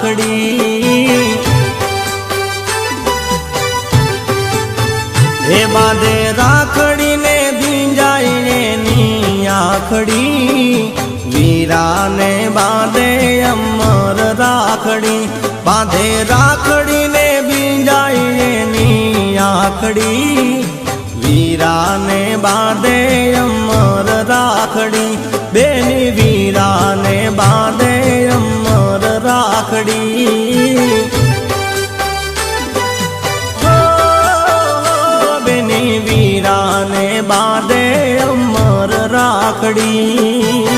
રાખડી હે બાંધે રાખડી ને ભીંજાય એની આખડી વીરાને બાંધે અમર રાખડી બાંધે રાખડી ને ભીંજાય એની આખડી વીરાને બાંધે અમર રાખડી બેની વીરાને બાંધે અમર રાખડી બેની વીરાને બાંધે અમર રાખડી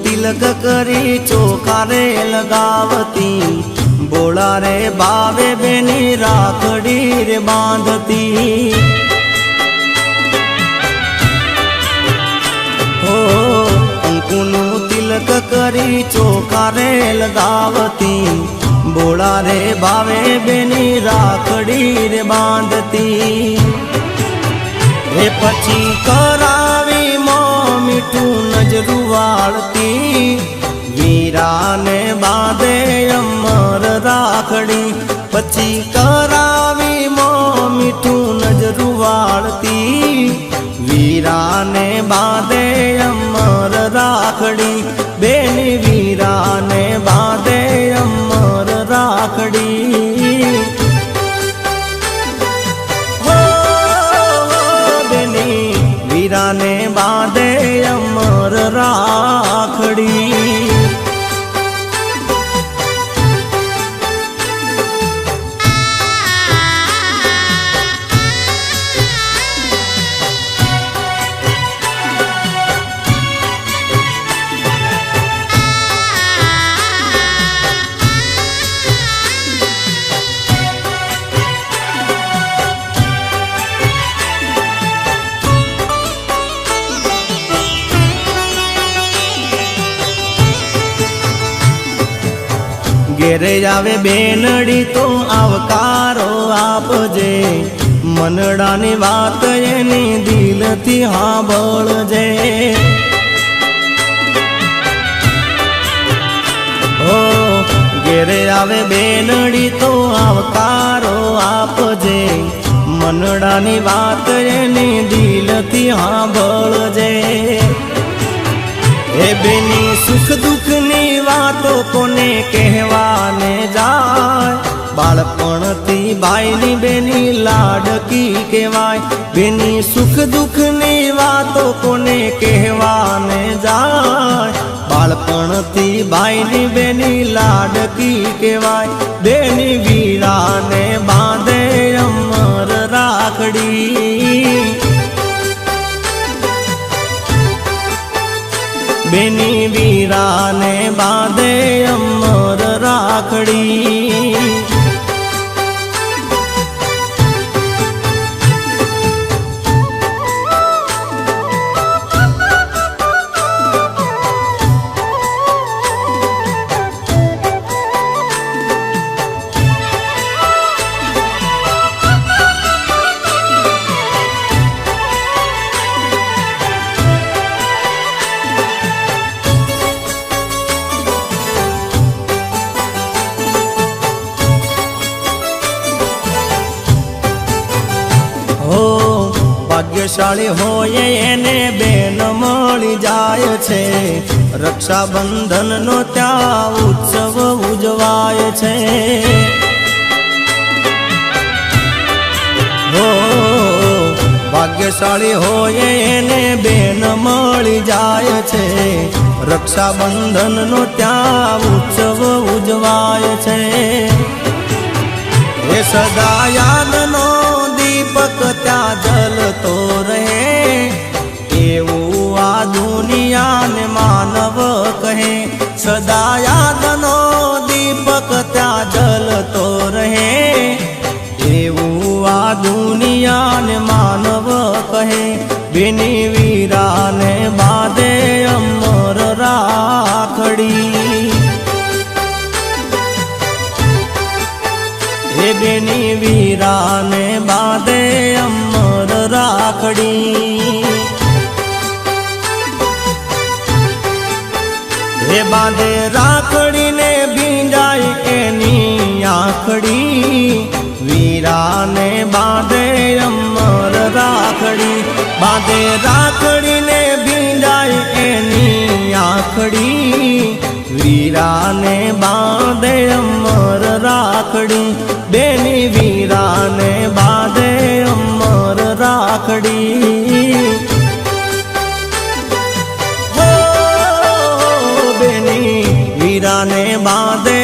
तिलक करी चोखारे लगावती बोला रे बावे बेनी राखड़ी रे बांधती हो कंकुनु तिलक करी चोखारे लगावती बोला रे बावे बेनी राखड़ी रे बांधती हे पछी करावी मीठू नजरू वाळती वीराने बांधे अमर राखड़ी पछी करावी मीठू नजरू वाळती वीराने बांधे अमर राखड़ी बेनी वीराने बांधे अमर राखड़ी वीराने बांधे अमर राखड़ी घेरे जावे बेनड़ी तो आवकारो आपजे मनडानी वात एनी दिलथी सांभळजे ओ घेरे आवे बेनड़ी तो आवकारो आपजे मनडानी वात एनी दिलथी सांभळजे हे बेनी सुख दुख नी वातो कोने कहवाने जाय बाळपणथी भाईनी बेनी लाडकी कहवाय बेनी सुख दुख नी वातो कोने कहवाने जाय बाळपणथी भाईनी बेनी लाडकी कहवाय बेनी वीराने बांधे अमर राखड़ी बेनी वीराने बांधे अमर राखड़ी भाग्यशाળી હોય એને બેન મળી જાય છે રક્ષાબંધનનો ત્યાં ઉત્સવ ઉજવાય છે હો ભાગ્યશાળી હોય એને બેન મળી જાય છે રક્ષાબંધનનો ત્યાં ઉત્સવ ઉજવાય છે એ સદા યાદનો દીપક ત્યાં જલતો રહે એવું આ દુનિયા વીરાને બાંધે અમર રાખડી હે બેની વીરાને બાંધે અમર રાખડી હે બાંધે રાખડીને ભીંજાય એની આંખડી વીરાને બાંધે અમર રાખડી બાંધે રાખડીને ભીંજાય એની આંખડી વીરાને બાંધે અમર રાખડી બેની વીરાને બાંધે અમર રાખડી હો બેની વીરાને બાંધે